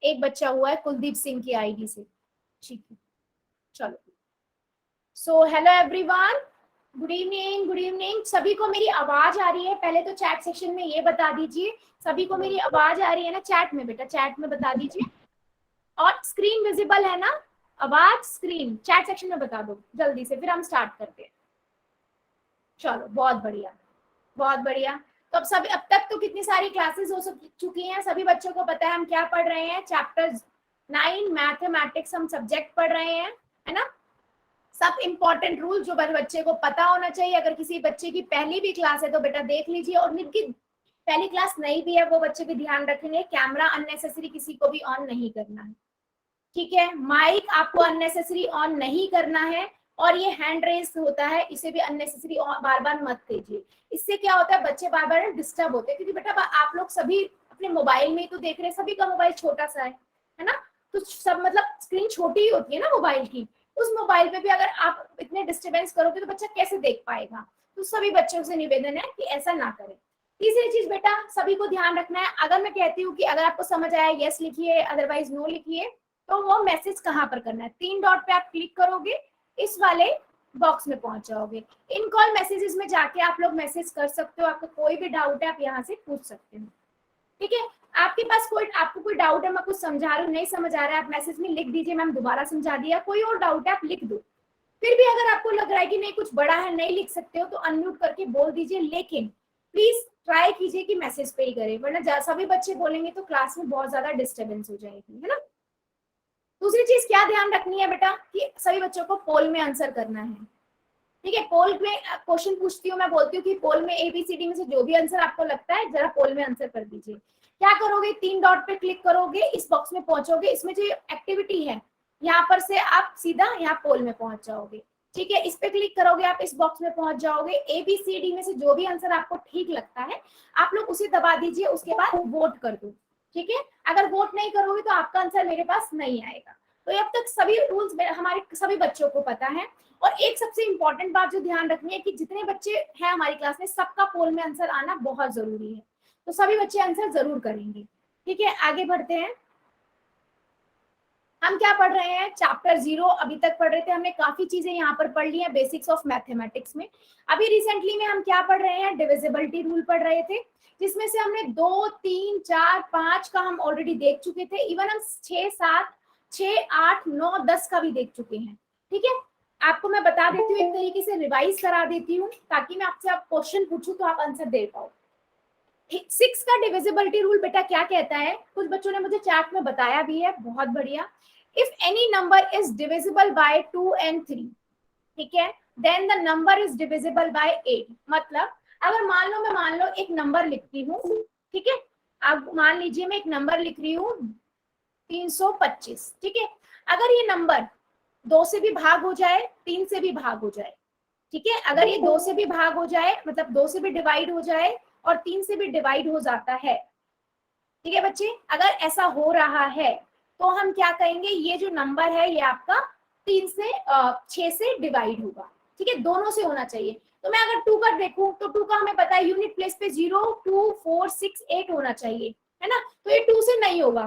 एक बच्चा हुआ है कुलदीप सिंह की आईडी से, ठीक है चलो। So hello everyone, good evening, good evening. सभी को मेरी आवाज आ रही है? पहले तो चैट सेक्शन में ये बता दीजिए, सभी को मेरी आवाज आ रही है ना? चैट में बेटा, चैट में बता दीजिए। और स्क्रीन विजिबल है ना? आवाज स्क्रीन चैट सेक्शन में बता दो जल्दी से, फिर हम स्टार्ट करते हैं। चलो बहुत बढ़िया, बहुत बढ़िया। तो अब तक तो कितनी सारी क्लासेस हो चुकी हैं, सभी बच्चों को पता है हम क्या पढ़ रहे हैं। चैप्टर 9 मैथमेटिक्स हम सब्जेक्ट पढ़ रहे हैं, है ना? सब इंपॉर्टेंट रूल जो बच्चे को पता होना चाहिए। अगर किसी बच्चे की पहली भी क्लास है तो बेटा देख लीजिए, और जिनकी पहली क्लास नहीं भी है वो बच्चे भी ध्यान रखेंगे, कैमरा अननेसेसरी किसी को भी ऑन नहीं करना है, ठीक है? माइक आपको अननेसेसरी ऑन नहीं करना है, और ये हैंड रेस होता है इसे भी अननेसेसरी बार बार मत कीजिए। इससे क्या होता है, बच्चे बार बार डिस्टर्ब होते हैं, क्योंकि बेटा आप लोग सभी अपने मोबाइल में ही तो देख रहे हैं, सभी का मोबाइल छोटा सा है ना? तो सब मतलब स्क्रीन छोटी ही होती है ना मोबाइल की, उस मोबाइल पे भी अगर आप इतने डिस्टर्बेंस करोगे तो बच्चा कैसे देख पाएगा? तो सभी बच्चों से निवेदन है कि ऐसा ना करें। तीसरी चीज बेटा सभी को ध्यान रखना है, अगर मैं कहती हूँ कि अगर आपको समझ आया यस लिखिए, अदरवाइज नो लिखिए, तो वो मैसेज कहाँ पर करना है? 3 डॉट पे आप क्लिक करोगे, इस वाले बॉक्स में पहुंच जाओगे। इन कॉल मैसेजेस में जाके आप लोग मैसेज कर सकते हो, आपको कोई भी डाउट है आप यहाँ से पूछ सकते हो, ठीक है? आपको कोई डाउट है, मैं कुछ समझा रही हूँ नहीं समझ आ रहा है, आप मैसेज में लिख दीजिए, मैम दोबारा समझा दिया। कोई और डाउट है आप लिख दो। फिर भी अगर आपको लग रहा है कि नहीं कुछ बड़ा है नहीं लिख सकते हो तो अनम्यूट करके बोल दीजिए, लेकिन प्लीज ट्राई कीजिए कि मैसेज पे ही करें, वरना सभी बच्चे बोलेंगे तो क्लास में बहुत ज्यादा डिस्टर्बेंस हो जाएगी, है ना? दूसरी चीज क्या ध्यान रखनी है बेटा कि सभी बच्चों को पोल में आंसर करना है, ठीक है? पोल में क्वेश्चन पूछती हूँ, मैं बोलती हूँ कि पोल में एबीसीडी में से जो भी आंसर आपको लगता है जरा पोल में आंसर कर दीजिए। क्या करोगे? 3 डॉट पे क्लिक करोगे, इस बॉक्स में पहुंचोगे, इसमें जो एक्टिविटी है यहाँ पर से आप सीधा यहाँ पोल में पहुंच जाओगे, ठीक है? इस पे क्लिक करोगे आप इस बॉक्स में पहुंच जाओगे। एबीसीडी में से जो भी आंसर आपको ठीक लगता है आप लोग उसे दबा दीजिए, उसके बाद वोट कर दो, ठीक है? अगर वोट नहीं करोगे तो आपका आंसर मेरे पास नहीं आएगा। तो अब तक सभी रूल्स हमारे सभी बच्चों को पता है। और एक सबसे इंपॉर्टेंट बात जो ध्यान रखनी है कि जितने बच्चे हैं हमारी क्लास में सबका पोल में आंसर आना बहुत जरूरी है, तो सभी बच्चे आंसर जरूर करेंगे, ठीक है? आगे बढ़ते हैं। हम क्या पढ़ रहे हैं? चैप्टर 0 अभी तक पढ़ रहे थे, हमने काफी चीजें यहाँ पर पढ़ ली हैं बेसिक्स ऑफ मैथमेटिक्स में। अभी रिसेंटली में हम क्या पढ़ रहे हैं? डिविजिबिलिटी रूल पढ़ रहे थे, जिसमें से हमने 2, 3, 4, 5 का हम ऑलरेडी देख चुके थे। इवन हम 6, 7, 6, 8, 9, 10 का भी देख चुके हैं, ठीक है? आपको मैं बता देती हूँ, एक तरीके से रिवाइज करा देती हूँ ताकि मैं आपसे आप क्वेश्चन पूछूं तो आप आंसर दे पाओ। 6 का डिविजिबिलिटी रूल बेटा क्या कहता है? कुछ बच्चों ने मुझे चैट में बताया भी है, बहुत बढ़िया। If any number is divisible by 2 and 3, ठीक है, then the number is divisible by 8। मतलब अगर मैं मान लो एक नंबर लिखती हूँ, ठीक है? अब मान लीजिए मैं एक नंबर लिख रही हूँ 325, ठीक है? अगर ये नंबर 2 से भी भाग हो जाए, 3 से भी भाग हो जाए, ठीक है? अगर ये 2 से भी भाग हो जाए, मतलब 2 से भी डिवाइड हो जाए और 3 से भी डिवाइड हो जाता है, ठीक है बच्चे? अगर ऐसा हो रहा है तो हम क्या कहेंगे? ये जो नंबर है ये आपका 6 से डिवाइड होगा, ठीक है? दोनों से होना चाहिए। तो मैं अगर 2 का देखूं तो 2 का हमें पता है यूनिट प्लेस पे 0, 2, 4, 6, 8 होना चाहिए, है ना? तो ये 2 से नहीं होगा,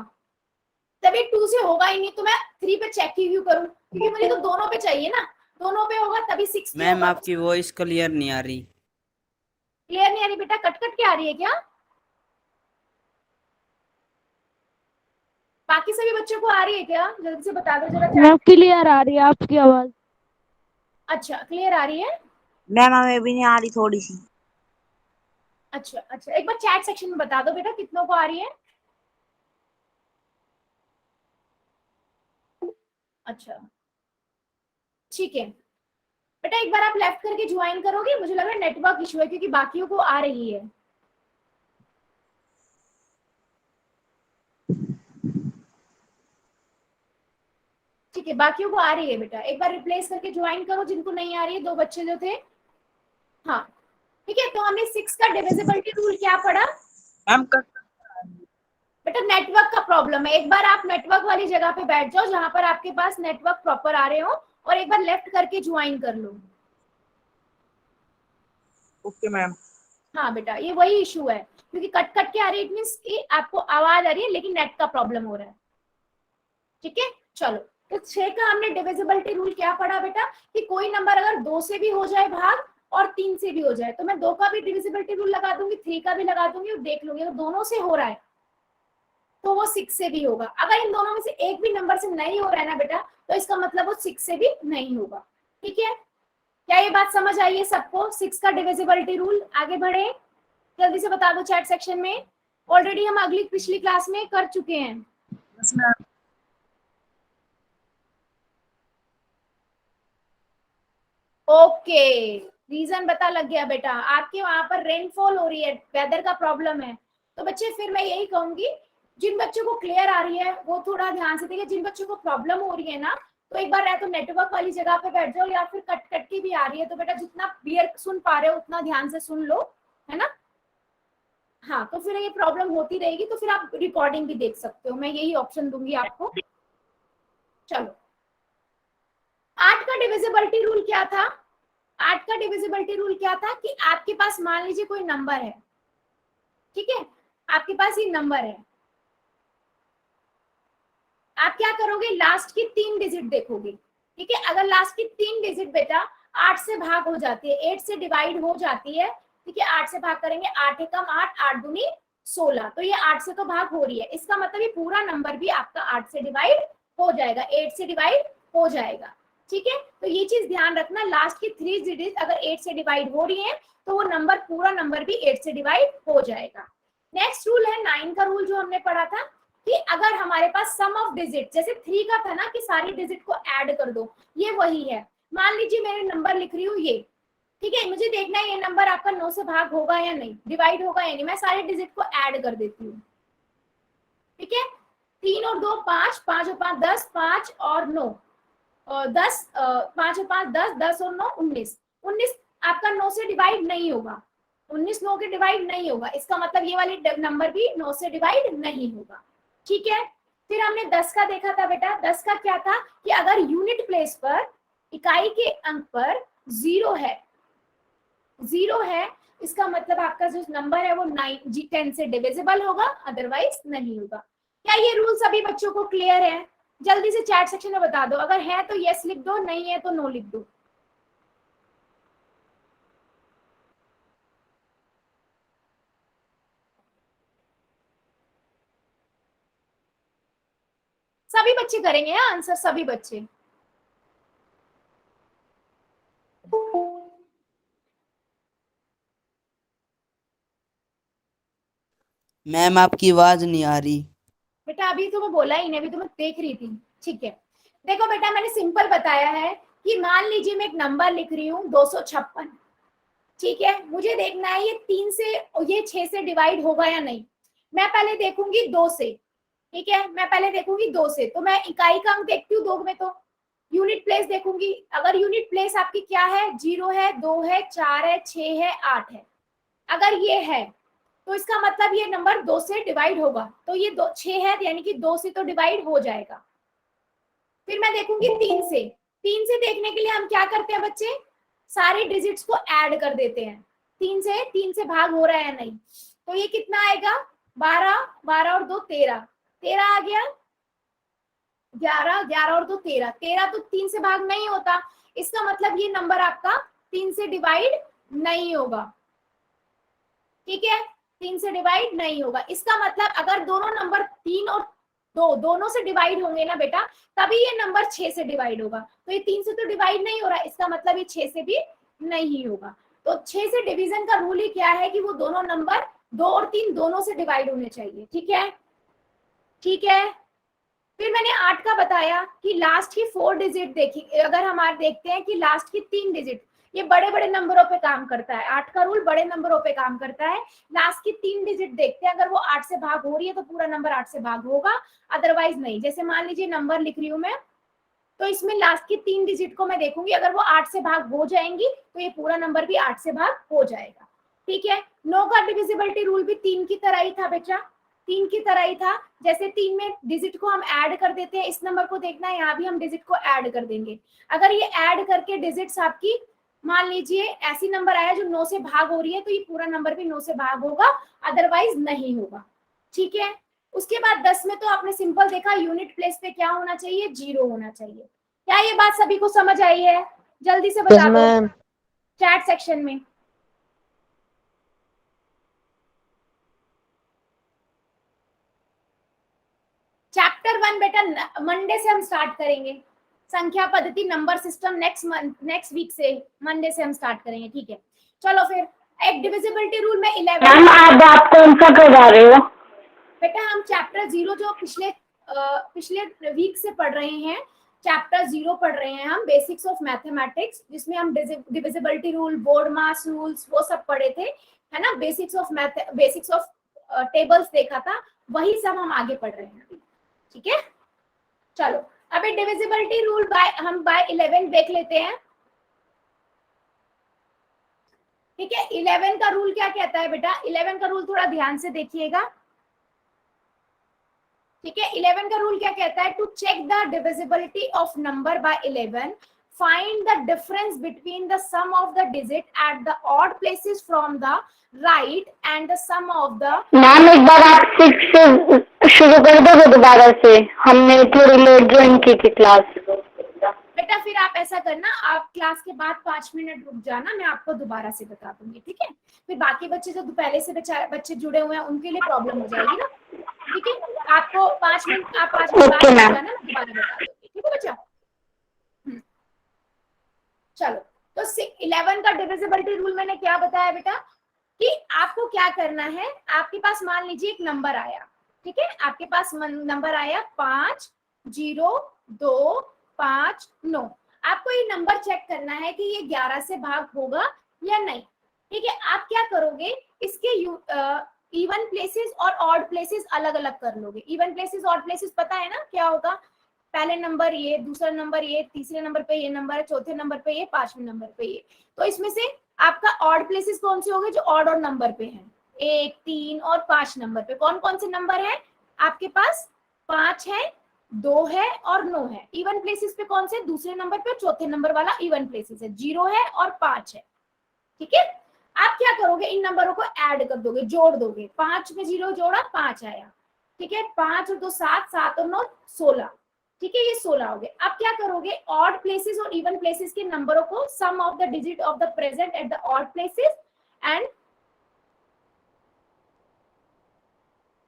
तब ये 2 से होगा ही नहीं, तो मैं 3 पे चेक क्यों करूं? क्योंकि मुझे तो दोनों पे चाहिए ना, दोनों पे होगा तभी 6 पे मैम होगा। आपकी वॉइस क्लियर नहीं आ रही। क्लियर नहीं आ रही बेटा? कट कट के आ रही है क्या? बाकी सभी बच्चों को आ रही है क्या? जल्दी से बता दो जरा। मैम क्लियर आ रही है आपकी आवाज। अच्छा क्लियर आ रही है? मैम हमें भी नहीं आ रही, थोड़ी सी। अच्छा अच्छा, एक बार चैट सेक्शन में बता दो बेटा कितनों को आ रही है। अच्छा ठीक है बेटा, एक बार आप लेफ्ट करके ज्वाइन करोगे? मुझे लग रहा है नेटवर्क इशू है क्योंकि बाकियों को आ रही है। ठीक है, बाकियों को आ रही है बेटा, एक बार रिप्लेस करके ज्वाइन करो जिनको नहीं आ रही है। 2 बच्चे जो थे, हाँ ठीक है। तो हमने 6 का डिविजिबिलिटी रूल क्या पढ़ा? मैम बेटा नेटवर्क का प्रॉब्लम है, एक बार आप नेटवर्क वाली जगह पे बैठ जाओ जहां पर आपके पास नेटवर्क प्रॉपर आ रहे हो, और एक बार लेफ्ट करके ज्वाइन कर लो। Okay ma'am. हाँ बेटा, ये वही इशू है, क्योंकि कट कट के आ रही है, इट मींस आपको आवाज आ रही है लेकिन नेट का प्रॉब्लम हो रहा है। ठीक है, चलो। तो 6 का हमने डिविजिबिलिटी रूल क्या पढ़ा बेटा, कि कोई नंबर अगर 2 से भी हो जाए भाग और 3 से भी हो जाए, तो मैं 2 का भी डिविजिबिलिटी रूल लगा दूंगी, 3 का भी लगा दूंगी और देख लूंगी अगर दोनों से हो रहा है तो वो 6 से भी होगा। अगर इन दोनों में से एक भी नंबर से नहीं हो रहा है ना बेटा, तो इसका मतलब वो 6 से भी नहीं होगा। ठीक है, क्या ये बात समझ आई है सबको? 6 का डिविजिबिलिटी रूल। आगे बढ़े, जल्दी से बता दो चैट सेक्शन में। ऑलरेडी हम अगली पिछली क्लास में कर चुके हैं। बस मैम। ओके, रीजन पता लग गया बेटा, आपके वहां पर रेनफॉल हो रही है, वेदर का प्रॉब्लम है। तो बच्चे फिर मैं यही कहूंगी, जिन बच्चों को क्लियर आ रही है वो थोड़ा ध्यान से देखिए, जिन बच्चों को प्रॉब्लम हो रही है ना, तो एक बार या तो नेटवर्क वाली जगह पे बैठ जाओ, या फिर कट कट की भी आ रही है तो बेटा जितना क्लियर सुन पा रहे हो उतना ध्यान से सुन लो, है ना। हाँ, तो फिर ये प्रॉब्लम होती रहेगी तो फिर आप रिकॉर्डिंग भी देख सकते हो, मैं यही ऑप्शन दूंगी आपको। चलो, 8 का डिविजिबिलिटी रूल क्या था? 8 का डिविजिबिलिटी रूल क्या था कि आपके पास मान लीजिए कोई नंबर है, ठीक है, आपके पास ये नंबर है, आप क्या करोगे, लास्ट की 3 डिजिट देखोगे। ठीक है, अगर लास्ट की 3 डिजिट बेटा 8 से भाग हो जाती है, 8 से डिवाइड हो जाती है, ठीक है, 8 से भाग करेंगे, 8 एकम 8, 8 दूनी 16, तो ये 8 से तो भाग हो रही है, इसका मतलब ये पूरा नंबर भी आपका 8 से डिवाइड हो जाएगा, 8 से डिवाइड हो जाएगा। ठीक है, तो ये चीज ध्यान रखना, लास्ट की 3 डिजिट अगर 8 से डिवाइड हो रही है तो वो नंबर, पूरा नंबर भी 8 से डिवाइड हो जाएगा। नेक्स्ट रूल है 9 का रूल, जो हमने पढ़ा था कि अगर हमारे पास सम ऑफ डिजिट, जैसे 3 का था ना कि सारी डिजिट को ऐड कर दो, ये वही है। मान लीजिए मैंने नंबर लिख रही हूँ ये, ठीक है, मुझे देखना है ये नंबर आपका 9 से भाग होगा या नहीं, डिवाइड होगा या नहीं, मैं सारे डिजिट को ऐड कर देती हूँ। ठीक है, 3 और 2 5, 5 और 5 10, 5 और 9 10, 5 और 5 10, 10 और 9 19, 19 आपका 9 से डिवाइड नहीं होगा, 19 9 के डिवाइड नहीं होगा, इसका मतलब ये वाली नंबर भी 9 से डिवाइड नहीं होगा। ठीक है, फिर हमने 10 का देखा था बेटा, 10 का क्या था कि अगर यूनिट प्लेस पर, इकाई के अंक पर 0 है, 0 है, इसका मतलब आपका जो नंबर है वो 10 से डिविजिबल होगा, अदरवाइज नहीं होगा। क्या ये रूल सभी बच्चों को क्लियर है? जल्दी से चैट सेक्शन में बता दो, अगर है तो यस लिख दो, नहीं है तो नो लिख दो। सभी बच्चे करेंगे आंसर, सभी बच्चे। मैम आपकी आवाज नहीं आ रही। बेटा अभी तो मैं बोला ही नहीं, अभी तो मैं देख रही थी। ठीक है, देखो बेटा मैंने सिंपल बताया है कि मान लीजिए मैं एक नंबर लिख रही हूँ 256, ठीक है, मुझे देखना है ये 3 से, ये 6 से डिवाइड होगा या नहीं। मैं पहले देखूंगी 2 से, ठीक है, मैं पहले देखूंगी 2 से, तो मैं इकाई का अंक देखती हूँ 2 में, तो यूनिट प्लेस देखूंगी, अगर यूनिट प्लेस आपकी क्या है, 0 है, 2 है, 4 है, 6 है, 8 है, अगर ये है तो इसका मतलब ये नंबर 2 से डिवाइड होगा, तो ये 6 है यानी कि 2 से तो डिवाइड हो जाएगा। फिर मैं देखूंगी 3 से, 3 से देखने के लिए हम क्या करते हैं बच्चे, सारे डिजिट्स को ऐड कर देते हैं, 3 से भाग हो रहा है या नहीं, तो ये कितना आएगा, 12, 12 और 2 13, 13 आ गया, 11, 11 और 2 13, 13 तो 3 से भाग नहीं होता, इसका मतलब ये नंबर आपका 3 से डिवाइड नहीं होगा। ठीक है, 3 से डिवाइड नहीं होगा, इसका मतलब अगर दोनों नंबर 3 और 2 दोनों से डिवाइड होंगे ना बेटा, तभी ये नंबर 6 से डिवाइड होगा, तो ये 3 से तो डिवाइड नहीं हो रहा, इसका मतलब ये 6 से भी नहीं होगा। तो 6 से डिवीजन का रूल ही क्या है कि वो दोनों नंबर 2 और 3 दोनों से डिवाइड होने चाहिए। ठीक है, ठीक है। फिर मैंने 8 का बताया कि लास्ट की 4 डिजिट देखी, अगर हमारे देखते हैं कि लास्ट की 3 डिजिट, ये बड़े बड़े नंबरों पे काम करता है, 8 का रूल बड़े नंबरों पे काम करता है, लास्ट की 3 डिजिट देखते हैं, अगर वो 8 से भाग हो रही है तो पूरा नंबर 8 से भाग होगा, अदरवाइज नहीं। जैसे मान लीजिए नंबर लिख रही हूँ मैं, तो इसमें लास्ट की 3 डिजिट को मैं देखूंगी, अगर वो 8 से भाग हो जाएंगी तो ये पूरा नंबर भी 8 से भाग हो जाएगा। ठीक है, 9 का डिविजिबिलिटी रूल भी 3 की तरह ही था बेटा, 3 की तरह ही था, जैसे 3 में डिजिट को हम ऐड कर देते हैं, इस नंबर को देखना है, यहाँ भी हम डिजिट को ऐड कर देंगे, अगर ये ऐड करके डिजिट्स आपकी मान लीजिए ऐसी नंबर आया जो 9 से भाग हो रही है, तो ये पूरा नंबर भी 9 से भाग होगा, अदरवाइज नहीं होगा। ठीक है, उसके बाद 10 में तो आपने सिंपल देखा, यूनिट प्लेस पे क्या होना चाहिए, 0 होना चाहिए। क्या ये बात सभी को समझ आई है? जल्दी से बता दो चैट सेक्शन में। चैप्टर 1 बेटा मंडे से हम स्टार्ट करेंगे, संख्या पद्धति नंबर सिस्टम नेक्स्ट वीक से मंडे से हम स्टार्ट करेंगे। ठीक है, चलो फिर एक डिविजिबिलिटी रूल में 11। मैम आप कौन सा करवा रहे हो? बेटा हम चैप्टर 0 जो पिछले वीक से पढ़ रहे हैं, चैप्टर 0 पढ़ रहे हैं हम, बेसिक्स ऑफ मैथमेटिक्स, जिसमें हम डिविजिबिलिटी रूल, बोर्ड मास रूल्स वो सब पढ़े थे, है ना। बेसिक्स ऑफ टेबल्स देखा था, वही सब हम आगे पढ़ रहे हैं। ठीक है, चलो अभी डिविजिबिलिटी रूल हम बाय 11 देख लेते हैं। ठीक है, 11 का रूल क्या कहता है बेटा? 11 का रूल थोड़ा ध्यान से देखिएगा। ठीक है, 11 का रूल क्या कहता है? To check the divisibility of number by 11, find the difference between the sum of the digit at the odd places from the right and the sum of the। Ma'am एक बार आप 6 से शुरू कर दोगे दोबारा से, हमने थोड़ी लेट ज्वाइन की थी क्लास। बेटा फिर आप ऐसा करना, आप क्लास के बाद 5 मिनट रुक जाना, मैं आपको दोबारा से बता दूंगी। ठीक है, फिर बाकी बच्चे जो पहले से बच्चे जुड़े हुए हैं उनके लिए प्रॉब्लम हो जाएगी ना। ठीक है, आपको 5 मिनट, आप 5 मिनट बाद जाना, मैं दोबारा बता दूंगी। ठीक है बच्चा, चलो तो 11 का डिविजिबिलिटी रूल मैंने क्या बताया बेटा, कि आपको क्या करना है, आपके पास मान लीजिए एक नंबर आया। ठीक है, आपके पास नंबर आया 5 0 2 5 9। आपको ये नंबर चेक करना है कि ये 11 से भाग होगा या नहीं। ठीक है, आप क्या करोगे, इसके इवन प्लेसेस और ऑड प्लेसेस अलग अलग कर लोगे। इवन प्लेसेस ऑड प्लेसेस पता है ना क्या होगा? पहले नंबर ये, दूसरा नंबर ये, तीसरे नंबर पे ये नंबर है, चौथे नंबर पे ये, पांचवें नंबर पे ये। तो इसमें से आपका ऑड प्लेसेस कौन से होंगे? जो ऑड और नंबर पे हैं, 1 3 और 5 नंबर पे कौन कौन से नंबर है आपके पास? 5 है, 2 है और 9 है। इवन प्लेसेस पे कौन से? दूसरे नंबर पे चौथे नंबर वाला इवन प्लेसेस है, 0 है और 5 है। ठीक है, आप क्या करोगे, इन नंबरों को ऐड कर दोगे, जोड़ दोगे। 5 में 0 जोड़ा, 5 आया। ठीक है, 5 और 2 7, 7 और 9 16। ठीक है, ये 16 हो गए। अब क्या करोगे, ऑड प्लेसेस और इवन प्लेसेस के नंबरों को, sum of the digit of the present at the odd places and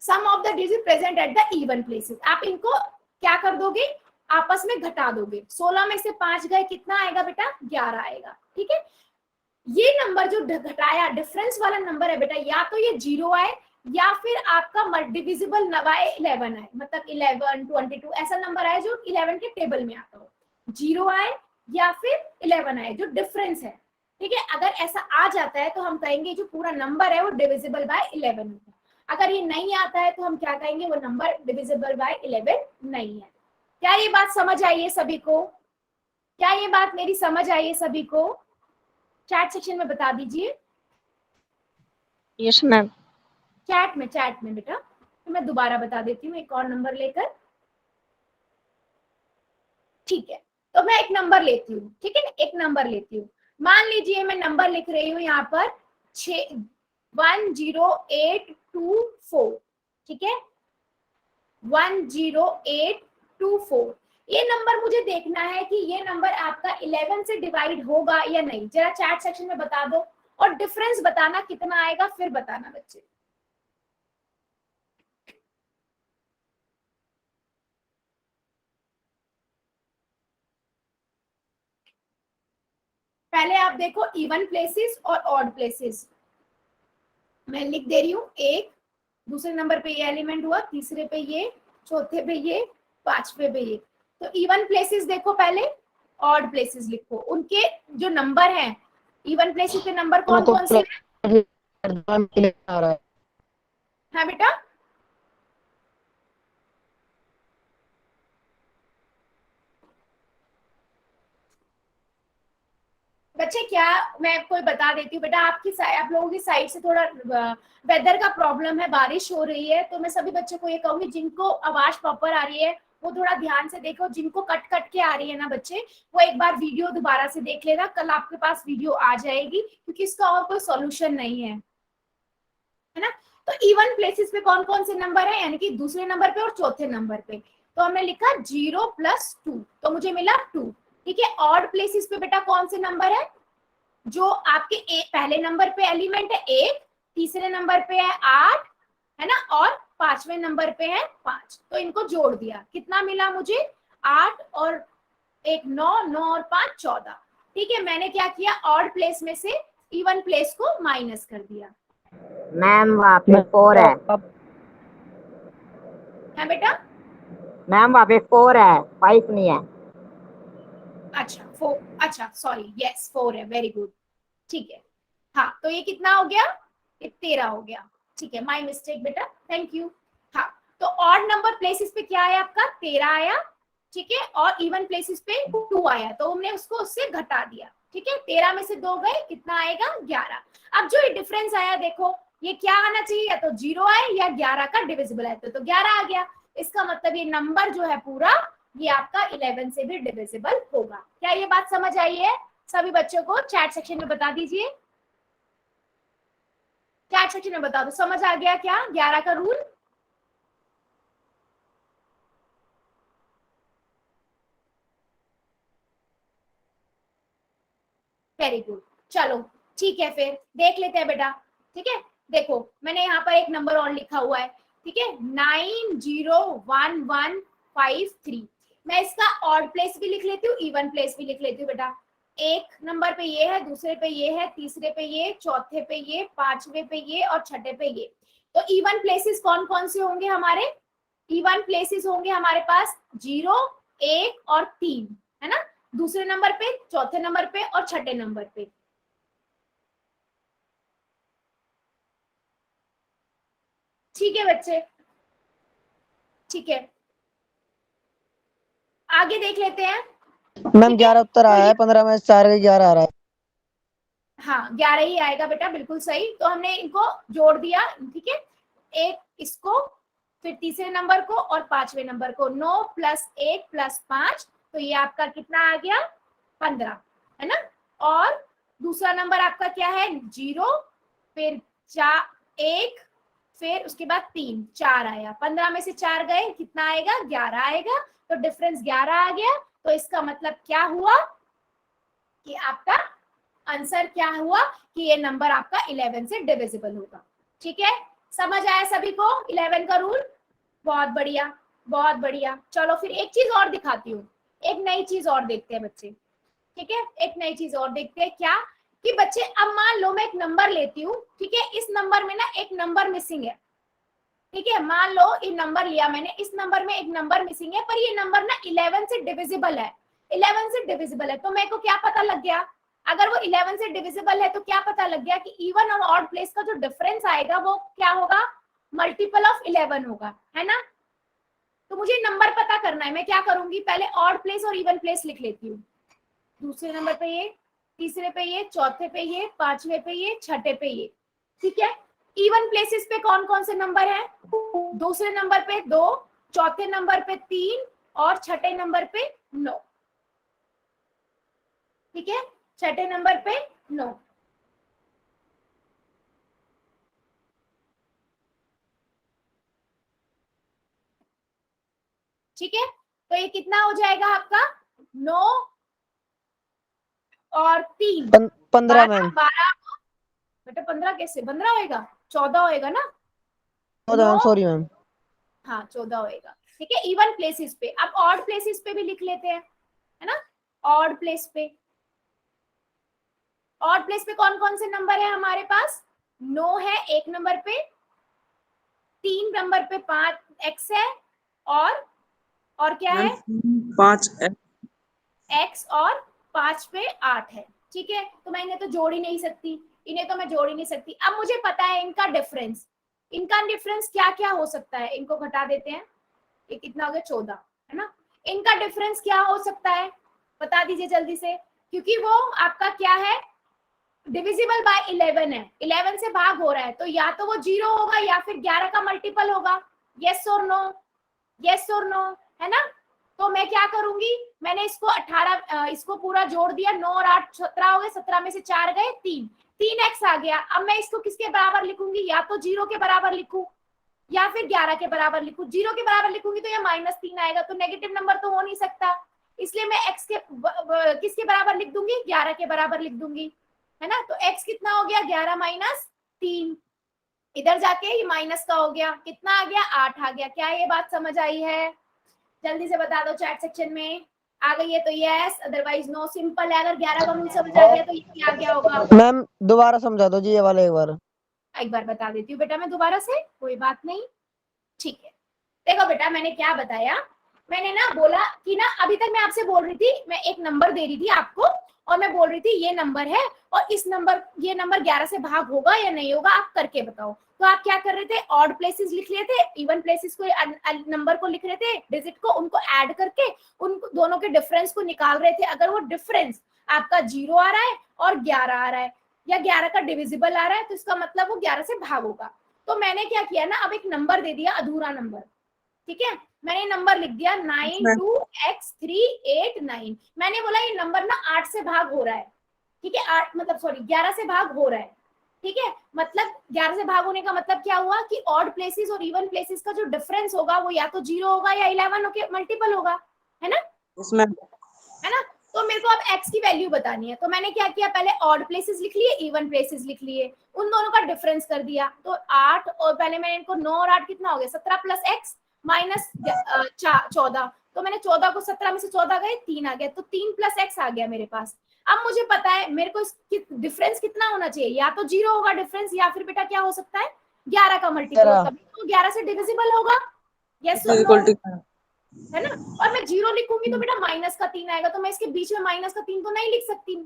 sum of the digit present at the even places, आप इनको क्या कर दोगे, आपस में घटा दोगे। 16 में से 5 गए, कितना आएगा बेटा? 11 आएगा। ठीक है, ये नंबर जो घटाया, डिफरेंस वाला नंबर है बेटा, या तो ये 0 आए या फिर आपका डिविजिबल बाय 11 आए, मतलब 11 22 ऐसा नंबर आए जो 11 के टेबल में आता हो। 0 आए या फिर 11 आए, जो डिफरेंस है। ठीक है, अगर ऐसा आ जाता है तो हम कहेंगे जो पूरा नंबर है वो डिविजिबल बाय 11 होगा। अगर ये नहीं आता है तो हम क्या कहेंगे, वो नंबर डिविजिबल बाय 11 नहीं है। क्या ये बात समझ आई है सभी को? क्या ये बात मेरी समझ आई है सभी को? चैट सेक्शन में बता दीजिए। Yes ma'am. चैट में बेटा, तो मैं दोबारा बता देती हूँ एक और नंबर लेकर। ठीक है, तो मैं एक नंबर लेती हूँ। ठीक है, एक नंबर लेती हूँ। मान लीजिए मैं नंबर लिख रही हूँ यहाँ पर 10824। ठीक है, 10824। ये नंबर मुझे देखना है कि ये नंबर आपका 11 से डिवाइड होगा या नहीं। जरा चैट सेक्शन में बता दो, और डिफरेंस बताना कितना आएगा, फिर बताना बच्चे। पहले आप देखो इवन प्लेसेस और ऑड प्लेसेस। मैं लिख दे रही हूँ, 1 दूसरे नंबर पे ये एलिमेंट हुआ, तीसरे पे ये, चौथे पे ये, पांचवे पे ये। तो इवन प्लेसेस देखो पहले, ऑड प्लेसेस लिखो। उनके जो नंबर हैं, इवन प्लेसेस के नंबर कौन कौन से हैं? हाँ बेटा, बच्चे क्या मैं कोई बता देती हूँ बेटा, आप लोगों की साइड से थोड़ा वेदर का प्रॉब्लम है, बारिश हो रही है, तो मैं सभी बच्चों को ये कहूंगी जिनको आवाज प्रॉपर आ रही है वो थोड़ा ध्यान से देखो। जिनको कट कट के आ रही है ना बच्चे, वो एक बार वीडियो दोबारा से देख लेना, कल आपके पास वीडियो आ जाएगी, क्योंकि इसका और कोई सॉल्यूशन नहीं है ना। तो इवन प्लेसेस पे कौन कौन से नंबर है, यानी कि दूसरे नंबर पे और चौथे नंबर पे। तो हमने लिखा 0 + 2, तो मुझे मिला 2। ठीक है, ऑड प्लेसेस पे बेटा कौन से नंबर है, जो आपके पहले नंबर पे एलिमेंट है 1, तीसरे नंबर पे है 8, है ना, और 5वें नंबर पे है 5। तो इनको जोड़ दिया, कितना मिला मुझे, 8 और 1 9, 9 और 5 14। ठीक है, मैंने क्या किया, ऑड प्लेस में से इवन प्लेस को माइनस कर दिया। मैम वहाँ पे 4 है। है बेटा, मैम वहाँ पे 4 है, 5 नहीं है। अच्छा 4, अच्छा सॉरी, यस 4 है, वेरी गुड। ठीक है, हाँ तो ये कितना हो गया, ये 13 हो गया। ठीक है, माय मिस्टेक बेटा, थैंक यू। हाँ, तो ऑड नंबर प्लेसेस पे क्या है आपका, 13 आया। ठीक है, और इवन प्लेसेस पे 2 आया, तो हमने उसको उससे घटा दिया। ठीक है, 13 में से 2 गए, कितना आएगा, 11। अब जो ये डिफरेंस आया देखो, ये क्या आना चाहिए, या तो 0 आए या 11 का डिविजिबल है, तो 11 आ गया। इसका मतलब ये नंबर जो है पूरा, ये आपका 11 से भी डिविजिबल होगा। क्या ये बात समझ आई है सभी बच्चों को? चैट सेक्शन में बता दीजिए, चैट सेक्शन में बता दो, समझ आ गया क्या 11 का रूल? वेरी गुड, चलो ठीक है, फिर देख लेते हैं बेटा। ठीक है, देखो मैंने यहाँ पर एक नंबर और लिखा हुआ है। ठीक है, 901153। मैं इसका ऑड प्लेस भी लिख लेती हूँ, इवन प्लेस भी लिख लेती हूँ बेटा। एक नंबर पे ये है, दूसरे पे ये है, तीसरे पे ये, चौथे पे ये, 5वें पे ये और छठे पे ये। तो इवन प्लेसेस कौन कौन से होंगे हमारे, इवन प्लेसेस होंगे हमारे पास 0, 1 और 3, है ना, दूसरे नंबर पे, चौथे नंबर पे और छठे नंबर पे। ठीक है बच्चे, ठीक है, आगे देख लेते हैं। मैम 11 उत्तर आया है, 15 में 4 11 आ रहा है। हाँ 11 ही आएगा बेटा, बिल्कुल सही। तो हमने इनको जोड़ दिया। ठीक है, एक इसको, फिर तीसरे नंबर को और 5वें नंबर को, 9 + 1 + 5, तो ये आपका कितना आ गया, 15, है ना। और दूसरा नंबर आपका क्या है, 0, फिर 1, फिर उसके बाद 3, 4 आया। 15 में से 4 गए, कितना आएगा, 11 आएगा। तो डिफरेंस 11 आ गया। तो इसका मतलब क्या हुआ कि आपका आंसर क्या हुआ, कि ये नंबर आपका 11 से डिविजिबल होगा। ठीक है, समझ आया सभी को 11 का रूल? बहुत बढ़िया, बहुत बढ़िया। चलो फिर एक चीज और दिखाती हूँ, एक नई चीज और देखते हैं बच्चे। ठीक है, एक नई चीज और देखते हैं, क्या कि बच्चे, अब मान लो मैं एक नंबर लेती हूँ। ठीक है, इस नंबर में ना एक नंबर मिसिंग है। ठीक है, मान लो ये नंबर लिया मैंने, इस नंबर में एक नंबर मिसिंग है, पर ये नंबर ना 11 से डिविजिबल है। 11 से डिविजिबल है, तो मेरे को क्या पता लग गया, अगर वो 11 से डिविजिबल है तो क्या पता लग गया कि इवन और ऑड प्लेस का जो डिफरेंस आएगा वो क्या होगा, मल्टीपल ऑफ 11 होगा, है ना। तो मुझे नंबर पता करना है, मैं क्या करूंगी, पहले ऑड प्लेस और इवन प्लेस लिख लेती हूँ। दूसरे नंबर पे ये, तीसरे पे ये, चौथे पे ये, 5वें पे ये, छठे पे ये। ठीक है, इवन प्लेसेस पे कौन कौन से नंबर हैं, दूसरे नंबर पे 2, चौथे नंबर पे 3 और छठे नंबर पे 9। ठीक है, छठे नंबर पे 9। ठीक है, तो ये कितना हो जाएगा आपका, 9 और 3, 15 मैम। 12। बेटा 15 कैसे, 15 होएगा, 14 होएगा ना। 14 मैम, सॉरी मैम। हाँ 14 होएगा। ठीक है, इवन प्लेसेस पे। अब ऑड प्लेसेस पे भी लिख लेते हैं, है ना। ऑड प्लेस पे, ऑड प्लेस पे कौन कौन से नंबर है हमारे पास, 9 है एक नंबर पे, 3 नंबर पे 5 x है, और क्या है, 5 x, और 5 पे 8 है। ठीक है, तो मैं इन्हें तो जोड़ ही नहीं सकती, इन्हें तो मैं जोड़ ही नहीं सकती। अब मुझे पता है इनका डिफरेंस, क्या क्या हो सकता है, इनको घटा देते हैं। ये कितना हो गया, 14, है ना। इनका डिफरेंस क्या हो सकता है, बता दीजिए जल्दी से, क्योंकि वो आपका क्या है, डिविजिबल बाय 11 है, 11 से भाग हो रहा है, तो या तो वो 0 होगा या फिर 11 का मल्टीपल होगा। यस और नो, यस और नो, है ना। तो मैं क्या करूंगी, मैंने इसको 18 इसको पूरा जोड़ दिया, 9 और 8 17 हो गए, 17 में से 4 गए 3, 3x आ गया। अब मैं इसको किसके बराबर लिखूंगी, या तो 0 के बराबर लिखूं या फिर 11 के बराबर लिखूं। 0 के बराबर लिखूंगी तो ये -3 आएगा, तो नेगेटिव नंबर तो हो नहीं सकता, इसलिए मैं x के किसके बराबर लिख दूंगी, 11 के बराबर लिख दूंगी, है ना। तो x कितना हो गया, 11 माइनस 3, इधर जाके ये माइनस का हो गया, कितना आ गया, 8 आ गया। क्या ये बात समझ आई है, जल्दी से बता दो चैट सेक्शन में, आ गई है तो यस, अदरवाइज नो, सिंपल है। अगर 11 का रूल समझ आ गया तो ये क्या आ गया होगा। मैम दोबारा समझा दो जी ये वाला एक बार बता देती हूँ बेटा मैं दोबारा से, कोई बात नहीं, ठीक है। देखो बेटा मैंने क्या बताया, मैंने ना बोला कि ना अभी तक मैं आपसे बोल रही थी, मैं एक नंबर दे रही थी आपको और मैं बोल रही थी ये नंबर है और इस नंबर, ये नंबर 11 से भाग होगा या नहीं होगा, आप करके बताओ। तो आप क्या कर रहे थे, ऑड प्लेसेस लिख रहे थे, इवन प्लेसेस को, नंबर को लिख रहे थे, डिजिट को, उनको ऐड करके उन दोनों के डिफरेंस को निकाल रहे थे। अगर वो डिफरेंस आपका 0 आ रहा है और 11 आ रहा है या 11 का डिविजिबल आ रहा है तो इसका मतलब वो 11 से भाग होगा। तो मैंने क्या किया ना, अब एक नंबर दे दिया, अधूरा नंबर, ठीक है। मैंने नंबर लिख दिया 92x389। मैंने बोला ये नंबर ना 8 से भाग हो रहा है, ठीक है, 8 मतलब सॉरी 11 से भाग हो रहा है, ठीक है। मतलब 11 से भाग होने का मतलब क्या हुआ कि ऑड प्लेसेस और इवन प्लेसेस का जो डिफरेंस होगा वो या तो 0 होगा या 11 के मल्टीपल होगा, है ना, है ना। तो मेरे को अब x की वैल्यू बतानी है, तो मैंने क्या किया, पहले ऑड प्लेसेस लिख लिए, इवन प्लेसेस लिख लिए, उन दोनों का डिफरेंस कर दिया। तो 8 और पहले मैंने इनको 9 और 8 कितना हो गया, 17 प्लस x माइनस 14, तो मैंने 14 को 17 में से 14 गए 3 आ गया, तो 3 प्लस x आ गया मेरे पास। अब मुझे पता है मेरे को इसकी डिफरेंस कितना होना चाहिए, या तो 0 होगा डिफरेंस या फिर बेटा क्या हो सकता है 11 का मल्टीपल, तभी तो 11 से डिविजिबल होगा, यस और नो, है ना। और मैं 0 लिखूंगी तो बेटा -3 आएगा, तो मैं इसके बीच में -3 तो नहीं लिख सकती,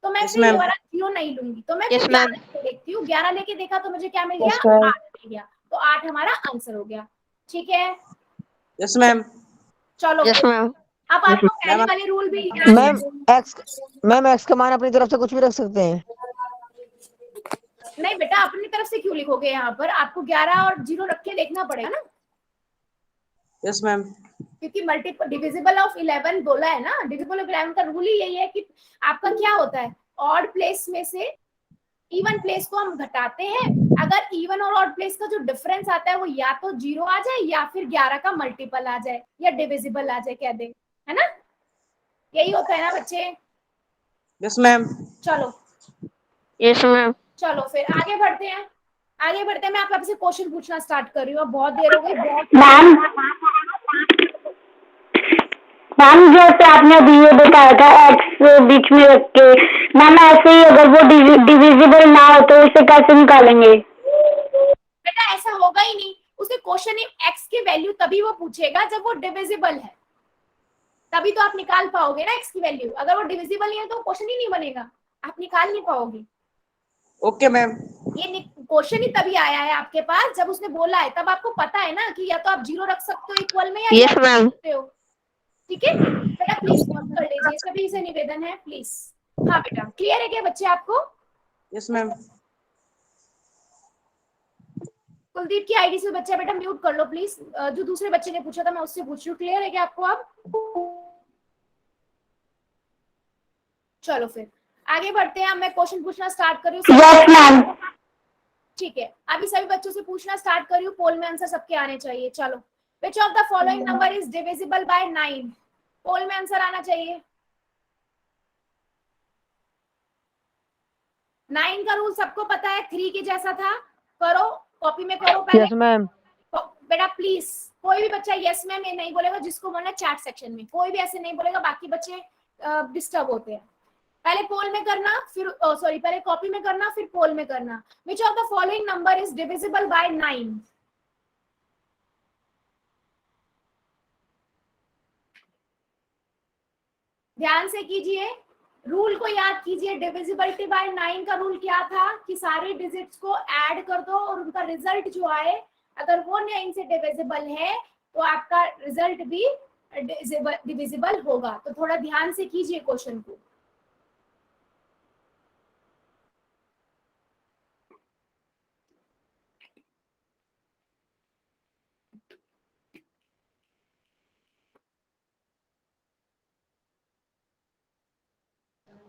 तो मैं फिर ये वाला 0 नहीं लूंगी, तो मैं फिर 11 लेके देखती हूँ। 11 लेके देखा तो मुझे क्या मिल गया, 8 मिल गया, तो 8 हमारा आंसर हो गया, ठीक है। Yes ma'am. चलो यस मैम। अब आपको पहले वाले रूल भी मैम एक्स का मान अपनी तरफ से कुछ भी रख सकते हैं। नहीं बेटा अपनी तरफ से क्यों लिखोगे, यहाँ पर आपको 11 और 0 रख के देखना पड़ेगा ना, यस मैम। क्योंकि मल्टीपल डिविजिबल ऑफ 11 बोला है ना, डिविजिबल ऑफ 11 का रूल ही यही है कि आपका क्या होता है, ऑड प्लेस में से इवन प्लेस को हम घटाते हैं, अगर इवन और ऑड प्लेस का जो डिफरेंस आता है वो या तो 0 आ जाए या फिर 11 का मल्टीपल आ जाए या डिविजिबल आ जाए, कह दे, है ना, यही होता है ना बच्चे। Yes ma'am. चलो यस मैम। चलो फिर आगे बढ़ते हैं, आगे बढ़ते हैं। मैं आपसे क्वेश्चन पूछना स्टार्ट कर रही हूँ, बहुत देर हो गई, बहुत मैम मैम जैसे आपने अभी ये बताया था एक्स बीच में रख के, मैम ऐसे ही अगर वो डिविजिबल ना हो तो उसे कैसे निकालेंगे। बेटा ऐसा होगा ही नहीं, उसके क्वेश्चन में एक्स की वैल्यू तभी वो पूछेगा जब वो डिविजिबल है, तभी तो आप निकाल पाओगे ना एक्स की वैल्यू। अगर वो डिविजिबल नहीं है तो क्वेश्चन ही नहीं बनेगा, आप निकाल नहीं पाओगे। Okay ma'am. ये क्वेश्चन ही तभी आया है आपके पास जब उसने बोला है, तब आपको पता है ना कि या तो आप 0 रख सकते हो इक्वल में या यस मैम। सकते हो, ठीक है बेटा। प्लीज नोट कर लीजिए, सभी से निवेदन है प्लीज। हाँ बेटा क्लियर है क्या बच्चे आपको। Yes ma'am. कुलदीप की आईडी से बच्चा बेटा म्यूट कर लो प्लीज, जो दूसरे बच्चे ने पूछा था मैं उससे पूछ रही हूँ, क्लियर है क्या आपको अब। चलो फिर आगे बढ़ते हैं, अब मैं क्वेश्चन पूछना स्टार्ट कर रही हूँ। Yes ma'am. ठीक है अभी सभी बच्चों से पूछना स्टार्ट कर रही हूँ, पोल में आंसर सबके आने चाहिए। चलो which of the following number is divisible bye 9, पोल में आंसर आना चाहिए। 9 का रूल सबको पता है, 3 के जैसा था, करो कॉपी में करो पहले। Yes ma'am. बेटा प्लीज कोई भी बच्चा यस मैम ये नहीं बोलेगा, जिसको बोलना चैट सेक्शन में कोई भी ऐसे नहीं बोलेगा, बाकी बच्चे डिस्टर्ब होते हैं। पहले पोल में करना, फिर सॉरी पहले कॉपी में करना फिर पोल में करना। Which of the following number is divisible bye 9। ध्यान से कीजिए, रूल को याद कीजिए। डिविजिबिलिटी बाय 9 का रूल क्या था कि सारे डिजिट्स को ऐड कर दो और उनका रिजल्ट जो आए अगर वो 9 से डिविजिबल है तो आपका रिजल्ट भी डिविजिबल होगा। तो थोड़ा ध्यान से कीजिए क्वेश्चन को।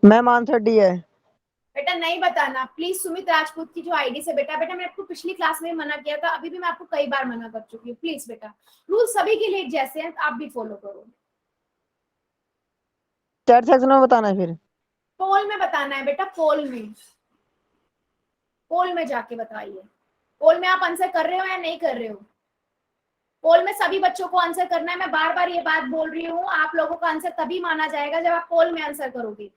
मैम आंसर डी है। बेटा नहीं बताना प्लीज। सुमित राजपूत की जो आईडी से बेटा मैंने आपको पिछली क्लास में मना किया था, अभी भी मैं आपको कई बार मना कर चुकी हूँ। प्लीज बेटा, रूल सभी के लिए एक जैसे हैं, आप भी फॉलो करो। चैट सेक्शन में बताना है फिर। पोल में बताना है बेटा, पोल में जाके बताइए। पोल में आप आंसर कर रहे हो या नहीं कर रहे हो? पोल में सभी बच्चों को आंसर करना है। मैं बार बार ये बात बोल रही हूँ, आप लोगों का आंसर तभी माना जाएगा जब आप पोल में आंसर करोगे।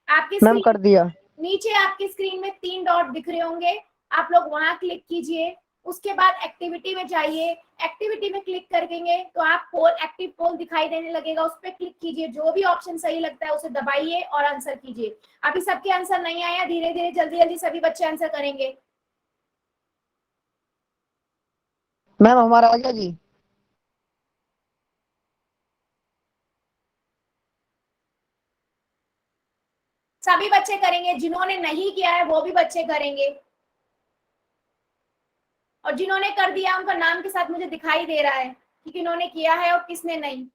आपकी मैम कर दिया। नीचे आपकी स्क्रीन में 3 डॉट दिख रहे होंगे, आप लोग वहां क्लिक कीजिए। उसके बाद एक्टिविटी में जाइए, एक्टिविटी में क्लिक करेंगे तो आप पोल, एक्टिव पोल दिखाई देने लगेगा, उस पर क्लिक कीजिए। जो भी ऑप्शन सही लगता है उसे दबाइए और आंसर कीजिए। अभी सबके आंसर नहीं आया, धीरे धीरे जल्दी जल्दी सभी बच्चे आंसर करेंगे। मैम हमारा आ गया जी। सभी बच्चे करेंगे, जिन्होंने नहीं किया है वो भी बच्चे करेंगे, और जिन्होंने कर दिया उनका नाम के साथ मुझे दिखाई दे रहा है कि किन्होंने किया है और किसने नहीं।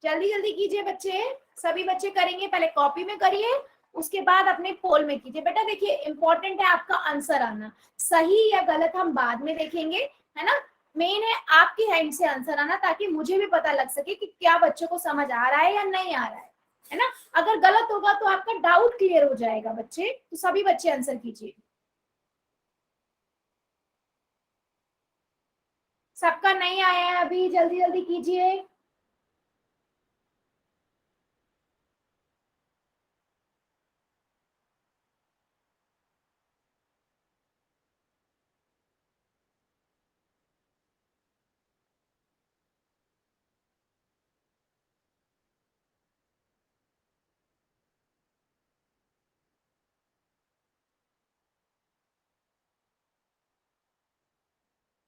जल्दी जल्दी कीजिए बच्चे, सभी बच्चे करेंगे। पहले कॉपी में करिए, उसके बाद अपने पोल में कीजिए। बेटा देखिए, इंपॉर्टेंट है आपका आंसर आना, सही या गलत हम बाद में देखेंगे, है ना। मेन है आपकी हैंड से आंसर आना, ताकि मुझे भी पता लग सके कि क्या बच्चों को समझ आ रहा है या नहीं आ रहा है ना। अगर गलत होगा तो आपका डाउट क्लियर हो जाएगा बच्चे। तो सभी बच्चे आंसर कीजिए। सबका नहीं आया है अभी, जल्दी जल्दी कीजिए।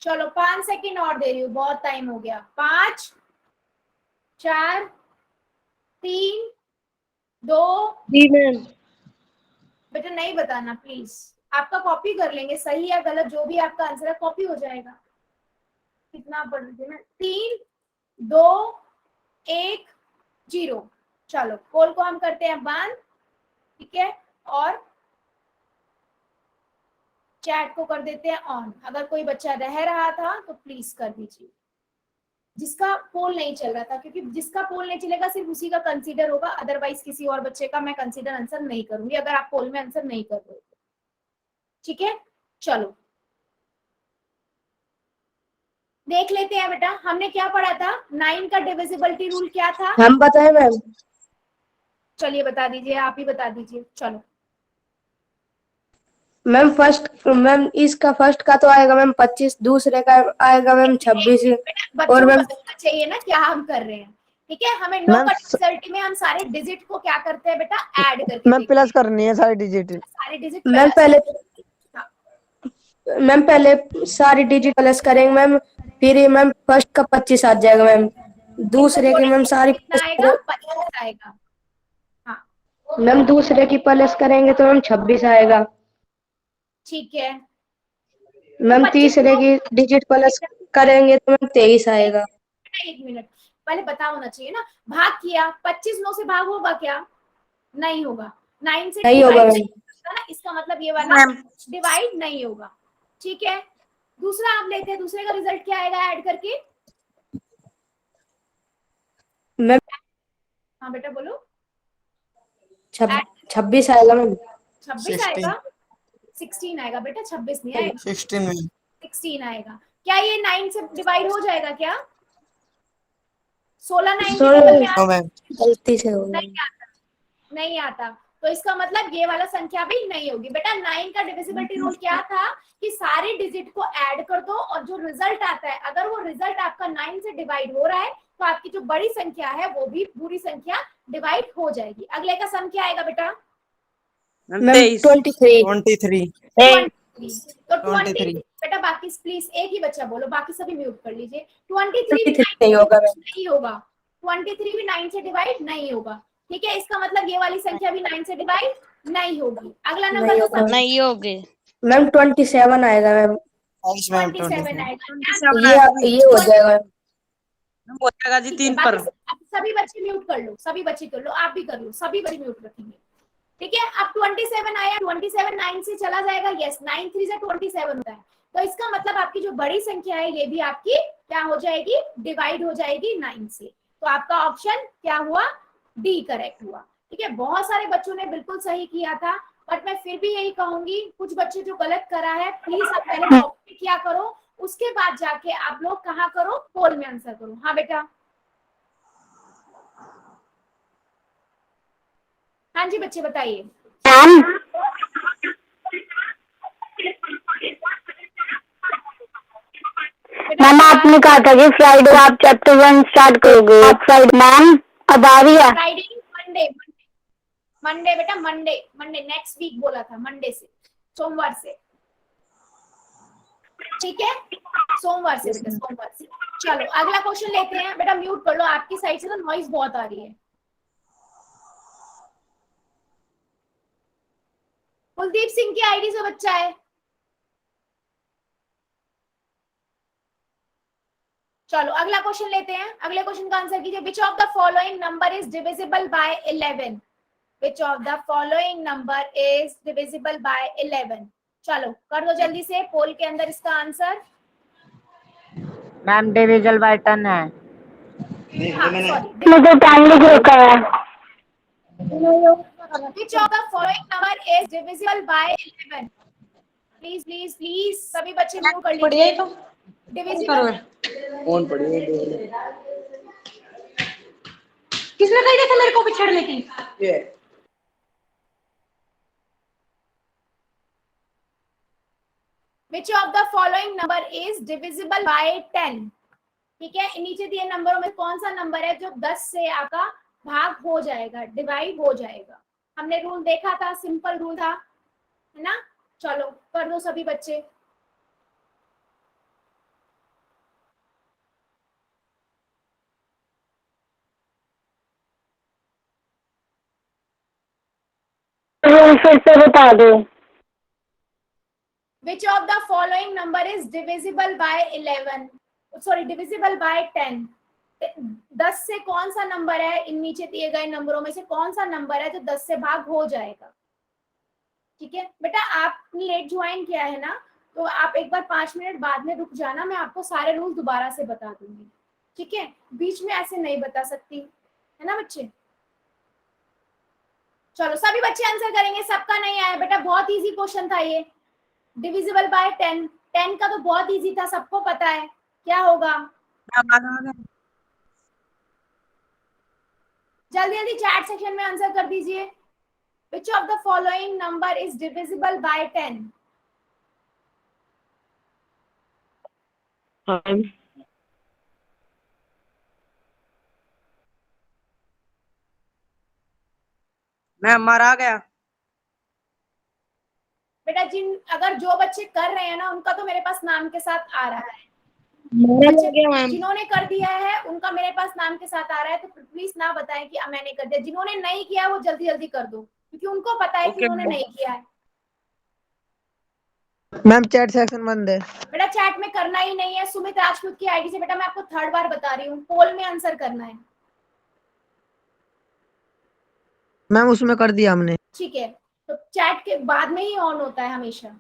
चलो 5 सेकंड और दे रही हूँ, बहुत टाइम हो गया। 5 4 3 2। जी मैम। बेटा नहीं बताना प्लीज, आपका कॉपी कर लेंगे, सही या गलत जो भी आपका आंसर है कॉपी हो जाएगा। कितना पढ़ रही थी मैं? 3 2 1 0। चलो पोल को हम करते हैं बंद, ठीक है, और चैट को कर देते हैं ऑन। अगर कोई बच्चा रह रहा था तो प्लीज कर दीजिए, जिसका पोल नहीं चल रहा था, क्योंकि जिसका पोल नहीं चलेगा सिर्फ उसी का कंसीडर होगा, अदरवाइज किसी और बच्चे का मैं कंसीडर आंसर नहीं करूंगी अगर आप पोल में आंसर नहीं कर रहे हो। ठीक है, चलो देख लेते हैं बेटा, हमने क्या पढ़ा था। 9 का डिविजिबिलिटी रूल क्या था? हम बताएं मैम? चलिए बता दीजिए, आप ही बता दीजिए। चलो मैम मैम इसका फर्स्ट का तो आएगा मैम 25, दूसरे का आएगा मैम 26। बच्चों और को मैम पता चाहिए ना क्या हम कर रहे हैं, ठीक है। हमें नो मैम का रिजल्ट में हम सारे डिजिट को क्या करते हैं बेटा, ऐड करके मैम देखते प्लस हैं। करनी है सारी डिजिट। सारे डिजिट मैम पहले सारी डिजिट प्लस करेंगे मैम, फिर मैम फर्स्ट का 25 आ जाएगा मैम, दूसरे की मैम सारी कितना आएगा? 25 आएगा। हाँ मैम दूसरे की प्लस करेंगे तो मैम 26 आएगा। ठीक है, मैम 25 तीसरे की डिजिट प्लस करेंगे तो मैम 23 आएगा। 1 मिनट पहले पता होना चाहिए ना। भाग किया, 25 9 से भाग होगा क्या? नहीं होगा। 9 से नहीं होगा divide मैम। होगा ना, इसका मतलब ये वाला डिवाइड नहीं होगा। ठीक है, दूसरा आप लेते हैं, दूसरे का रिजल्ट क्या आएगा ऐड करके? मैम हाँ बेटा बोलो। 26 आएगा मैम। 26 आएगा? 16 आएगा बेटा, 26 नहीं आएगा, 16 आएगा। क्या ये 9 से डिवाइड हो जाएगा क्या? 16 9 के टेबल में आता? गलती से हो गया। नहीं आता, नहीं आता। तो इसका मतलब ये वाला संख्या भी नहीं होगी बेटा। 9 का डिविजिबिलिटी रूल क्या था कि सारे डिजिट को ऐड कर दो और जो रिजल्ट आता है, अगर वो रिजल्ट आपका 9 से डिवाइड हो रहा है तो आपकी जो बड़ी संख्या है वो भी पूरी संख्या डिवाइड हो जाएगी। अगले का सम क्या आएगा बेटा? मैम 23। 23। तो 23 बेटा। बाकी प्लीज एक ही बच्चा बोलो, बाकी सभी म्यूट कर लीजिए। 23 भी 23 नहीं होगा मैम। नहीं होगा, 23 भी 9 से डिवाइड नहीं होगा। ठीक है, इसका मतलब ये वाली संख्या भी 9 से डिवाइड नहीं होगी। अगला नंबर नहीं होगा। नहीं होगे। मैम 27 आएगा मैम। यस मैम 27 आएगा। 27 ये आएगा जी। ये हो जाएगा मैम। हो जाएगा जी ठीक है, 3 पर। बाकी सभी बच्चे म्यूट कर लो, सभी बच्चे कर लो, आप भी कर लो, सभी बच्चे म्यूट रखेंगे। ठीक है, अब 27 आया, 27 9 से चला जाएगा। यस, 9 3 से 27 होता है, तो इसका मतलब आपकी जो बड़ी संख्या है ये भी आपकी क्या हो जाएगी, डिवाइड हो जाएगी 9 से। तो आपका ऑप्शन क्या हुआ, डी करेक्ट हुआ। ठीक है, बहुत सारे बच्चों ने बिल्कुल सही किया था, बट मैं फिर भी यही कहूंगी कुछ बच्चे जो गलत करा है, प्लीज आप पहले कॉपी क्या करो, उसके बाद जाके आप लोग कहाँ करो, पोल में आंसर करो। हाँ बेटा, हाँ जी बच्चे बताइए। मैम मैम आपने कहा था कि फ्राइडे आप चैप्टर 1 स्टार्ट करोगे। आप फ्राइडे मैम अब आ रही है? फ्राइडे, मंडे, मंडे बेटा, मंडे, मंडे नेक्स्ट वीक बोला था, मंडे से, सोमवार से। ठीक है, सोमवार से बेटा, सोमवार से। चलो अगला क्वेश्चन लेते हैं। बेटा म्यूट कर लो, आपकी साइड से तो नॉइज बहुत आ रही है। कुलदीप सिंह की आईडी से बच्चा है। चलो अगला क्वेश्चन लेते हैं। अगले क्वेश्चन का आंसर कीजिए। Which of the following number is divisible by 11? Which of the following number is divisible by 11? चलो कर दो जल्दी से पोल के अंदर इसका आंसर। मैम डिविजल बाय 10 है। हाँ सॉरी, मुझे टाइम लिख रखा है। which of the following number is divisible by 11? Please please please सभी बच्चे म्यूट कर लीजिए। डिविजिबल, कौन पढ़ी? किसने कही था मेरे को पिछड़ने की? ये which of the following number is divisible by 10? ठीक है, नीचे दिए नंबरों में कौन सा नंबर है जो 10 से आपका भाग हो जाएगा, डिवाइड हो जाएगा? हमने रूल देखा था, सिंपल रूल था, है ना। चलो कर दो सभी बच्चे। रूल फिर से बता दो। Which of the following number is divisible by 11? Sorry, divisible by 10? 10 से कौन सा नंबर है, इन नीचे दिए गए नंबरों में से कौन सा नंबर है जो 10 से भाग हो जाएगा? ठीक है बेटा, आपने लेट ज्वाइन किया है ना, तो आप एक बार 5 मिनट बाद में रुक जाना, मैं आपको सारे रूल दोबारा से बता दूंगी। ठीक है, बीच में ऐसे नहीं बता सकती, है ना बच्चे। चलो सभी बच्चे आंसर करेंगे, सबका नहीं आया बेटा, बहुत इजी क्वेश्चन था ये। डिविजिबल बाय 10, 10 का तो बहुत इजी था, सबको पता है क्या होगा। जल्दी जल्दी चैट सेक्शन में आंसर कर दीजिए। Which of the following number is divisible by 10? Ma'am मारा गया। बेटा अगर जो बच्चे कर रहे हैं ना, उनका तो मेरे पास नाम के साथ आ रहा है। जिन्होंने कर दिया है उनका मेरे पास नाम के साथ आ रहा है, तो प्लीज ना बताएं कि मैंने कर दिया। जिन्होंने नहीं किया वो जल्दी जल्दी कर दो, क्योंकि उनको पता है कि उन्होंने नहीं किया है। मैम चैट सेक्शन बंद है। बेटा चैट में करना ही नहीं है। सुमित राजपूत की आईडी से बेटा मैं आपको 3rd बार बता रही हूँ, पोल में आंसर करना है। मैम उसमें कर दिया हमने। ठीक है, तो चैट के बाद में ही ऑन होता है हमेशा।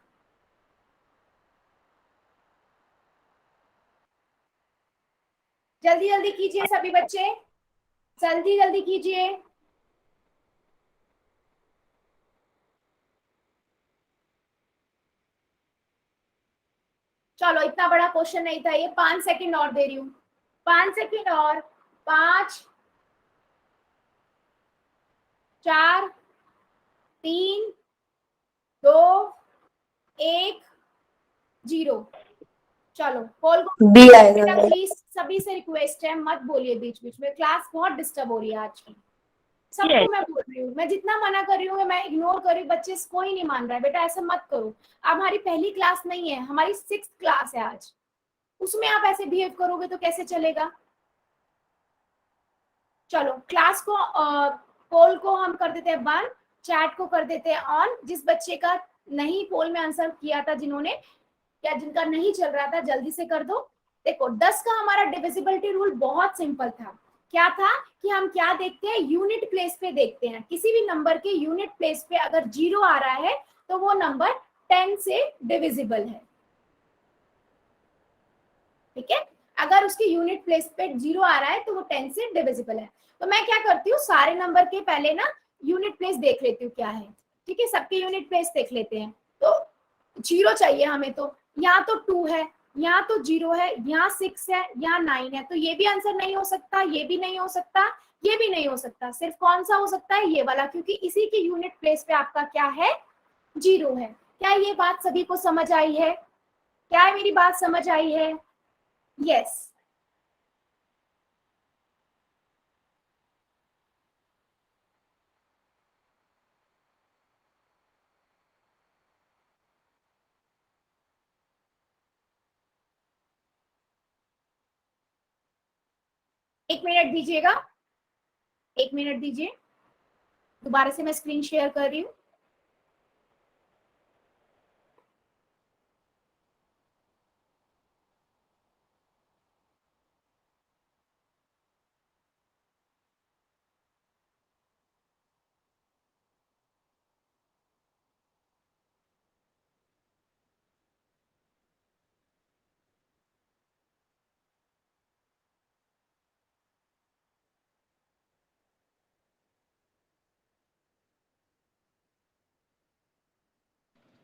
जल्दी जल्दी कीजिए सभी बच्चे, जल्दी जल्दी कीजिए। चलो इतना बड़ा क्वेश्चन नहीं था ये, 5 सेकंड और दे रही हूँ, 5 सेकंड और। 5 4 3 2 1 0। चलो कॉल बी आएगा। प्लीज सभी से रिक्वेस्ट है, मत बोलिए बीच बीच में, क्लास बहुत डिस्टर्ब हो रही है आज की। सबको मैं बोल रही हूँ, मैं जितना मना कर रही हूँ, मैं इग्नोर कर रही हूँ, बच्चे कोई नहीं मान रहा है। बेटा ऐसा मत करो, अब हमारी पहली क्लास नहीं है, हमारी 6th क्लास है आज, उसमें आप ऐसे बिहेव करोगे तो कैसे चलेगा। चलो क्लास को कॉल को हम कर देते हैं बंद, चैट को कर देते हैं ऑन। जिस बच्चे का नहीं पोल में आंसर किया था जिन्होंने, या जिनका नहीं चल रहा था, जल्दी से कर दो। देखो 10 का हमारा डिविजिबिलिटी रूल बहुत सिंपल था। क्या था कि हम क्या देखते हैं, यूनिट प्लेस पे देखते हैं। किसी भी नंबर के यूनिट प्लेस पे अगर 0 आ रहा है तो वो नंबर 10 से डिविजिबल है। ठीक है, अगर उसके यूनिट प्लेस पे 0 आ रहा है तो वो 10 से डिविजिबल है। तो मैं क्या करती हूँ, सारे नंबर के पहले ना यूनिट प्लेस देख लेती हूँ क्या है। ठीक है, सबके यूनिट प्लेस देख लेते हैं। तो 0 चाहिए हमें, तो यहाँ तो 2 है, यहाँ तो 0 है, यहाँ 6 है, यहाँ 9 है। तो ये भी आंसर नहीं हो सकता, ये भी नहीं हो सकता, ये भी नहीं हो सकता। सिर्फ कौन सा हो सकता है, ये वाला, क्योंकि इसी के यूनिट प्लेस पे आपका क्या है, 0 है। क्या ये बात सभी को समझ आई है? क्या मेरी बात समझ आई है? यस। एक मिनट दीजिएगा, एक मिनट दीजिए, दोबारा से मैं स्क्रीन शेयर कर रही हूँ।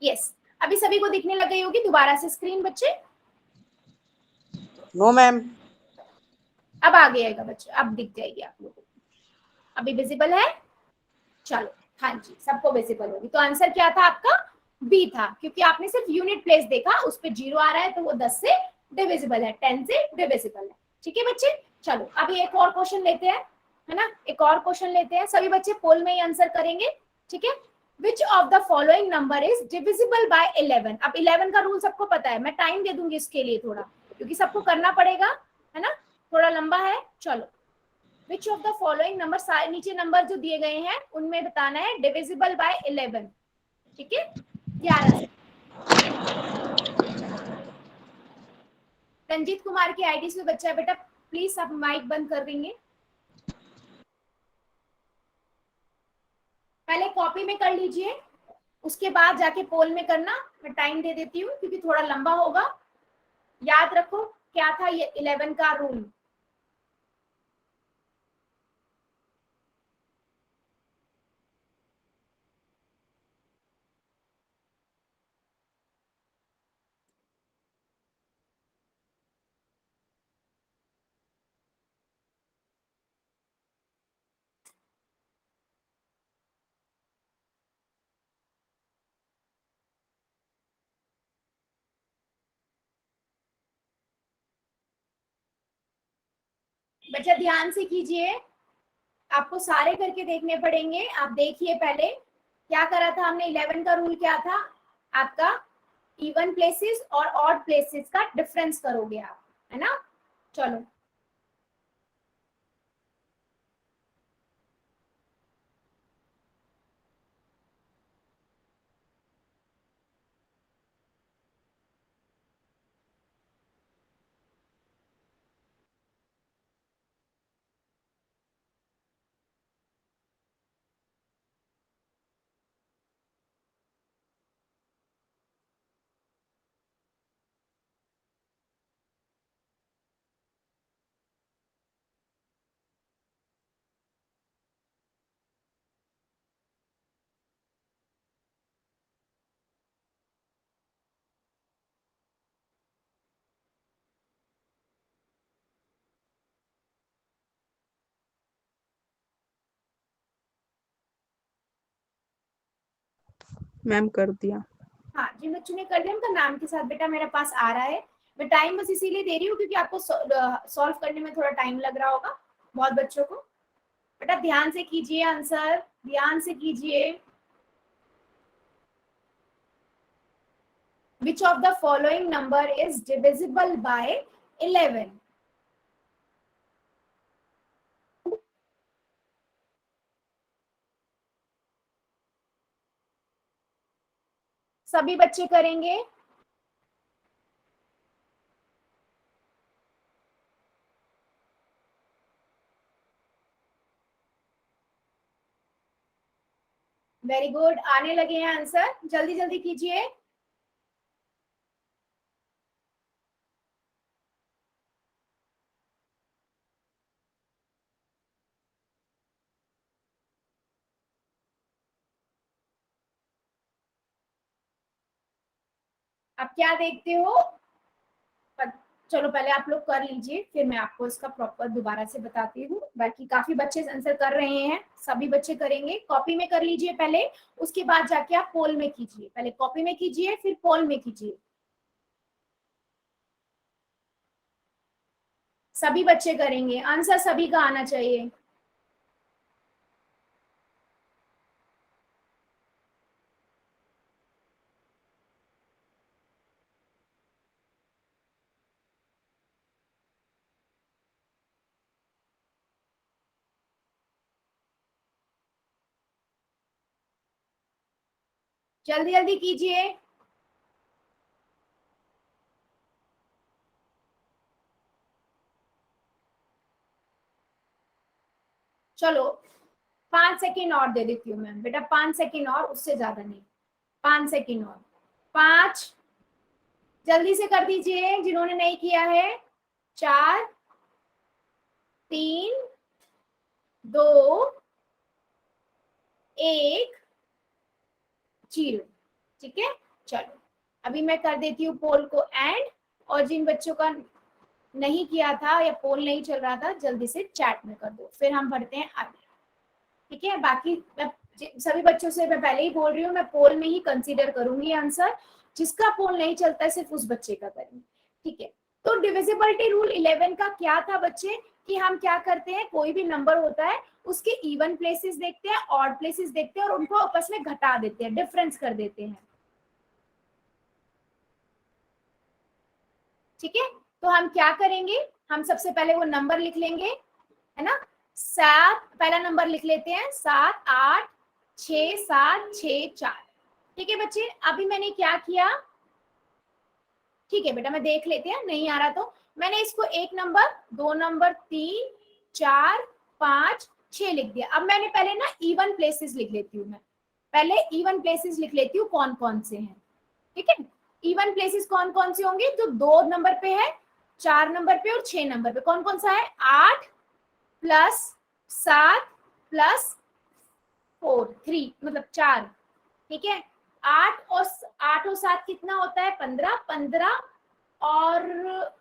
यस, अभी सभी को दिखने लग गई होगी दोबारा से स्क्रीन बच्चे? No ma'am. अब आ गएगा बच्चे, अब दिख जाएगी आप लोगों को। अभी विजिबल है? चलो, हाँ जी, सबको विजिबल होगी। तो आंसर क्या था आपका? बी था, क्योंकि आपने सिर्फ यूनिट प्लेस देखा, उस पर 0 आ रहा है तो वो 10 से डिविजिबल है, 10 से डिविजिबल है। ठीक है बच्चे, चलो अभी एक और क्वेश्चन लेते हैं, है ना, एक और क्वेश्चन लेते हैं। सभी बच्चे पोल में ही आंसर करेंगे। ठीक है, which of the following number is divisible by 11? अब 11 का रूल सबको पता है, मैं टाइम दे दूंगी इसके लिए थोड़ा, क्योंकि सबको करना पड़ेगा, है ना, थोड़ा लंबा है। चलो, which of the following number, सारे नीचे नंबर जो दिए गए हैं उनमें बताना है डिविजिबल बाय 11। ठीक है, 11 से। रंजीत कुमार की आईडी से बच्चा है बेटा, प्लीज आप माइक बंद कर देंगे। पहले कॉपी में कर लीजिए, उसके बाद जाके पोल में करना। मैं टाइम दे देती हूँ क्योंकि थोड़ा लंबा होगा। याद रखो क्या था ये 11 का रूल। बच्चा ध्यान से कीजिए, आपको सारे करके देखने पड़ेंगे। आप देखिए पहले क्या करा था हमने। 11 का रूल क्या था आपका, इवन प्लेसेस और ऑड प्लेसेस का डिफरेंस करोगे आप, है ना। चलो, मैम कर दिया। हाँ जिन बच्चों ने कर दिया उनका नाम के साथ बेटा मेरे पास आ रहा है। मैं टाइम बस इसीलिए दे रही हूँ क्योंकि आपको सॉल्व करने में थोड़ा टाइम लग रहा होगा बहुत बच्चों को। बेटा ध्यान से कीजिए आंसर, ध्यान से कीजिए। Which of the following number is divisible by 11? सभी बच्चे करेंगे। वेरी गुड, आने लगे हैं आंसर, जल्दी जल्दी कीजिए। अब क्या देखते हो? चलो पहले आप लोग कर लीजिए, फिर मैं आपको इसका प्रॉपर दोबारा से बताती हूँ। बाकी काफी बच्चे आंसर कर रहे हैं, सभी बच्चे करेंगे। कॉपी में कर लीजिए पहले, उसके बाद जाके आप पोल में कीजिए। पहले कॉपी में कीजिए, फिर पोल में कीजिए। सभी बच्चे करेंगे, आंसर सभी का आना चाहिए। जल्दी जल्दी कीजिए। चलो 5 सेकेंड और दे देती हूँ मैं बेटा, 5 सेकेंड और, उससे ज्यादा नहीं, 5 सेकेंड और। 5, जल्दी से कर दीजिए जिन्होंने नहीं किया है। 4, 3, 2, 1, 0। ठीक है, चलो अभी मैं कर देती हूँ पोल को एंड, और जिन बच्चों का नहीं किया था या पोल नहीं चल रहा था, जल्दी से चैट में कर दो, फिर हम बढ़ते हैं आगे। ठीक है, बाकी मैं सभी बच्चों से मैं पहले ही बोल रही हूँ, मैं पोल में ही कंसीडर करूंगी आंसर। जिसका पोल नहीं चलता है सिर्फ उस बच्चे का करेंगे। ठीक है, तो डिविजिबिलिटी रूल 11 का क्या था बच्चे, कि हम क्या करते हैं, कोई भी नंबर होता है उसके इवन प्लेसेस देखते हैं, ऑड प्लेसेस देखते हैं, और उनको आपस में घटा देते हैं, डिफरेंस कर देते हैं। ठीक है, तो हम क्या करेंगे, हम सबसे पहले वो नंबर लिख लेंगे, है ना। 7, पहला नंबर लिख लेते हैं, 7, 8, 6, 7, 6, 4। ठीक है बच्चे, अभी मैंने क्या किया, ठीक है बेटा मैं देख लेते हैं, नहीं आ रहा तो मैंने इसको 1 नंबर, 2 नंबर, 3, 4, 5, 6 लिख दिया। अब मैंने पहले ना इवन प्लेसेस लिख लेती हूँ, मैं पहले इवन प्लेसेस लिख लेती हूँ कौन कौन से हैं। ठीक है, इवन प्लेसेस कौन कौन से होंगे, जो 2 नंबर पे है, 4 नंबर पे और 6 नंबर पे। कौन कौन सा है, 8 प्लस 7 प्लस 4, 3 मतलब 4। ठीक है, 8 और 7 कितना होता है, 15, 15 और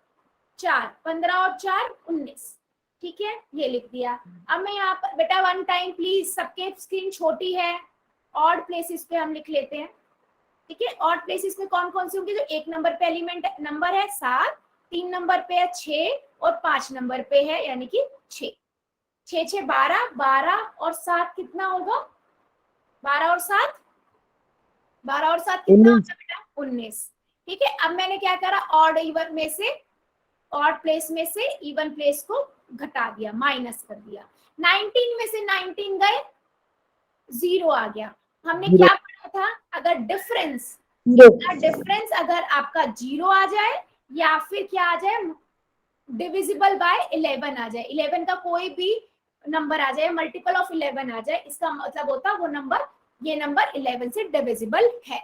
4, 15 और 4 19। ठीक है, ये लिख दिया। अब मैं यहाँ पर बेटा 1 टाइम प्लीज, सबके स्क्रीन छोटी है, ऑड प्लेसेस पे हम लिख लेते हैं। ठीक है, ऑड प्लेसेस में कौन कौन से होंगे, जो 1 नंबर पे एलिमेंट नंबर है 7, 3 नंबर पे है 6 और 5 नंबर पे है यानी कि 6। 6 6 12, 12 और 7 कितना होगा, 12 और 7, 12 और 7 कितना होगा बेटा, 19। ठीक है, अब मैंने क्या करा, ऑड इवन में से, ऑड प्लेस में से इवन प्लेस को घटा दिया, माइनस कर दिया। 19 में से 19 गए, 0 आ गया। हमने क्या पढ़ा था, अगर डिफरेंस अगर आपका 0 आ जाए या फिर क्या आ जाए, डिविजिबल बाय 11 आ जाए, 11 का कोई भी नंबर आ जाए, मल्टीपल ऑफ 11 आ जाए, इसका मतलब होता है वो नंबर, ये नंबर 11 से डिविजिबल है।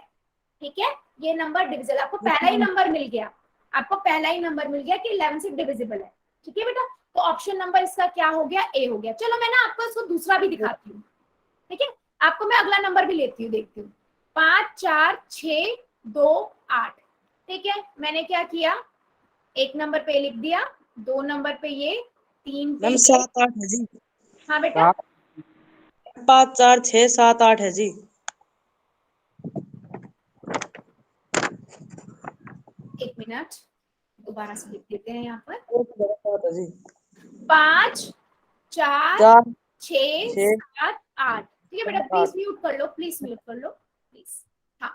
ठीक है, ये नंबर डिविजिबल, आपको पहला ही नंबर मिल गया, आपको पहला ही नंबर मिल गया कि 11 से डिविजिबल है। ठीक है बेटा, तो ऑप्शन नंबर इसका क्या हो गया, ए हो गया। चलो मैं ना आपको इसको दूसरा भी दिखाती हूँ। ठीक है, आपको मैं अगला नंबर भी लेती हूँ, देखती हूँ। 5 4 6 2 8। ठीक है, मैंने क्या किया, 1 नंबर पे लिख दिया, 2 नंबर पे ये, 3 पे 7 8 है जी। हाँ बेटा 5 4 6 7 8 है जी। एक मिनट, दोबारा से लिख देते हैं यहाँ पर। 5 4 6 7 8। ठीक है बेटा, प्लीज म्यूट कर लो, प्लीज म्यूट कर लो प्लीज। हाँ,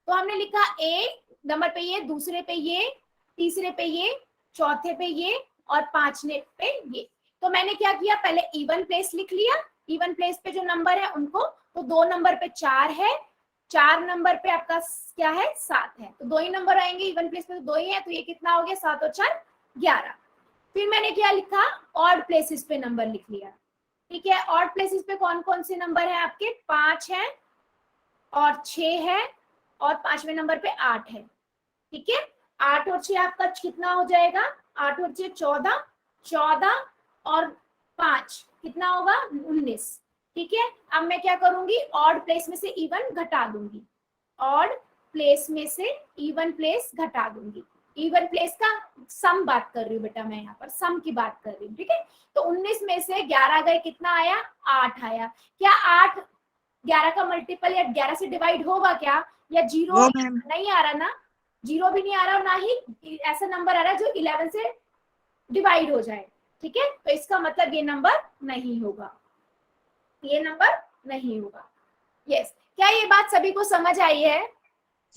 तो हमने लिखा ए नंबर पे ये, दूसरे पे ये, तीसरे पे ये, चौथे पे ये और 5वें पे ये। तो मैंने क्या किया, पहले इवन प्लेस लिख लिया, इवन प्लेस पे जो नंबर है उनको, तो 2 नंबर पे 4 है, 4 नंबर पे आपका क्या है 7 है, तो 2 ही नंबर आएंगे इवन प्लेस पे, तो 2 ही है, तो ये कितना हो गया 7 और 4 11। फिर मैंने क्या लिखा, ऑड प्लेसेस पे नंबर लिख लिया। ठीक है, ऑड प्लेसेस पे कौन कौन से नंबर है आपके, 5 है और 6 है और 5वें नंबर पे 8 है। ठीक है, 8 और 6 आपका कितना हो जाएगा, 8 और 6 14, 14 और 5 कितना होगा 19। ठीक है, अब मैं क्या करूंगी, ऑड प्लेस में से इवन घटा दूंगी, ऑड प्लेस में से इवन प्लेस घटा दूंगी। इवन प्लेस का सम बात कर रही हूँ बेटा, मैं यहाँ पर सम की बात कर रही हूँ। ठीक है, तो 19 में से 11 गए, कितना आया 8 आया। क्या 8 11 का मल्टीपल या 11 से डिवाइड होगा क्या, या जीरो नहीं आ रहा ना, जीरो भी नहीं आ रहा और ना ही ऐसा नंबर आ रहा है जो 11 से डिवाइड हो जाए। ठीक है, तो इसका मतलब ये नंबर नहीं होगा, ये नंबर नहीं होगा। यस, क्या ये बात सभी को समझ आई है?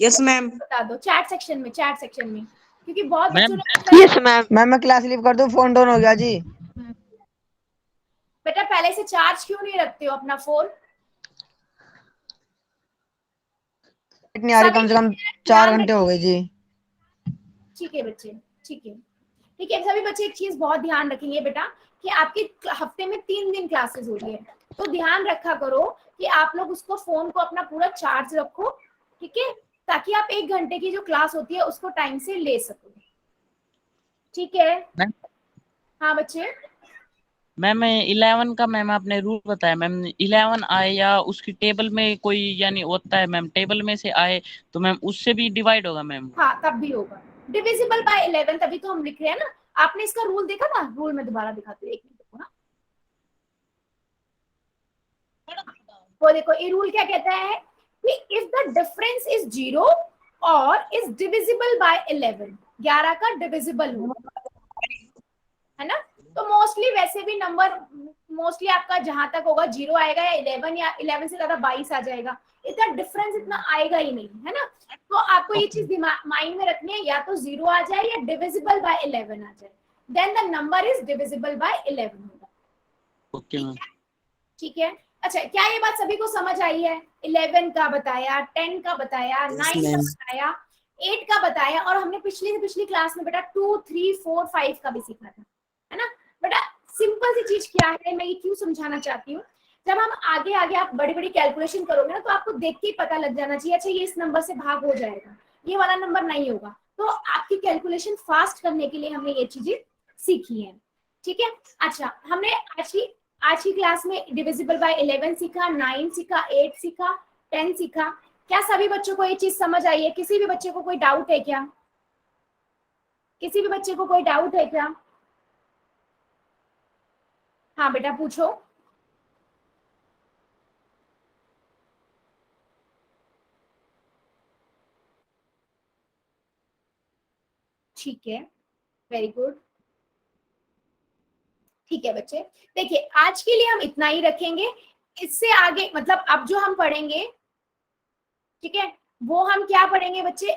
Yes ma'am. बता दो चैट सेक्शन में, चैट सेक्शन में, क्योंकि बहुत बच्चों ने यस मैम मैं क्लास लीव कर दूं, फोन डाउन हो गया जी। बेटा पहले से चार्ज क्यों नहीं रखते हो अपना फोन? नहीं आ रही, कम से कम 4 घंटे हो गए जी। ठीक है बच्चे, ठीक है, ठीक है सभी बच्चे, एक चीज बहुत ध्यान रखेंगे बेटा कि आपके हफ्ते में 3 दिन क्लासेस हो रही है, तो ध्यान रखा करो कि आप लोग उसको फोन को अपना पूरा चार्ज रखो। ठीक है, ताकि आप 1 घंटे की जो क्लास होती है उसको टाइम से ले सको। ठीक है, हाँ बच्चे। मैम 11 का मैम आपने रूल बताया मैम, 11 आए या उसकी टेबल में कोई यानी होता है मैम, टेबल में से आए तो मैम उससे भी डिवाइड होगा मैम? हाँ तब भी होगा, डिविजिबल बाय 11, तभी तो हम लिख रहे हैं ना। आपने इसका रूल देखा था, रूल में दोबारा दिखाती हूँ, 1 मिनट देखो ना। वो देखो ये रूल क्या कहता है कि इफ द डिफरेंस इज 0 और इज डिविजिबल बाय 11, 11 का डिविजिबल होगा, है ना। तो मोस्टली वैसे भी नंबर मोस्टली आपका जहां तक होगा 0 आएगा या 11 या 11 से ज्यादा 22 आ जाएगा, इतना डिफरेंस इतना आएगा ही नहीं, है ना। तो आपको ये चीज माइंड में रखनी है, या तो 0 आ जाए या डिविजिबल बाय 11 आ जाए, then the number is divisible by 11 होगा। ओके मैम, ठीक है, अच्छा क्या ये बात सभी को समझ आई है? 11 का बताया, 10 का बताया, 9 का बताया, 8 का बताया, और हमने पिछली क्लास में बेटा 2, 3, 4, 5 का भी सीखा था, है ना। बेटा सिंपल सी चीज क्या है, मैं ये क्यों समझाना चाहती हूँ, जब हम आगे आगे आप बड़ी बड़ी कैलकुलेशन करोगे ना, तो आपको देख के ही पता लग जाना चाहिए, अच्छा ये इस नंबर से भाग हो जाएगा, ये वाला नंबर नहीं होगा। तो आपकी कैलकुलेशन फास्ट करने के लिए हमने ये चीजें सीखी है। ठीक है, अच्छा हमने आज की क्लास में डिविजिबल बाय 11 सीखा, 9 सीखा, 8 सीखा, 10 सीखा। क्या सभी बच्चों को ये चीज समझ आई है? किसी भी बच्चे को कोई डाउट है क्या? किसी भी बच्चे को कोई डाउट है क्या? हाँ बेटा पूछो। ठीक है, वेरी गुड। ठीक है बच्चे, देखिए आज के लिए हम इतना ही रखेंगे, इससे आगे मतलब अब जो हम पढ़ेंगे, ठीक है, वो हम क्या पढ़ेंगे बच्चे,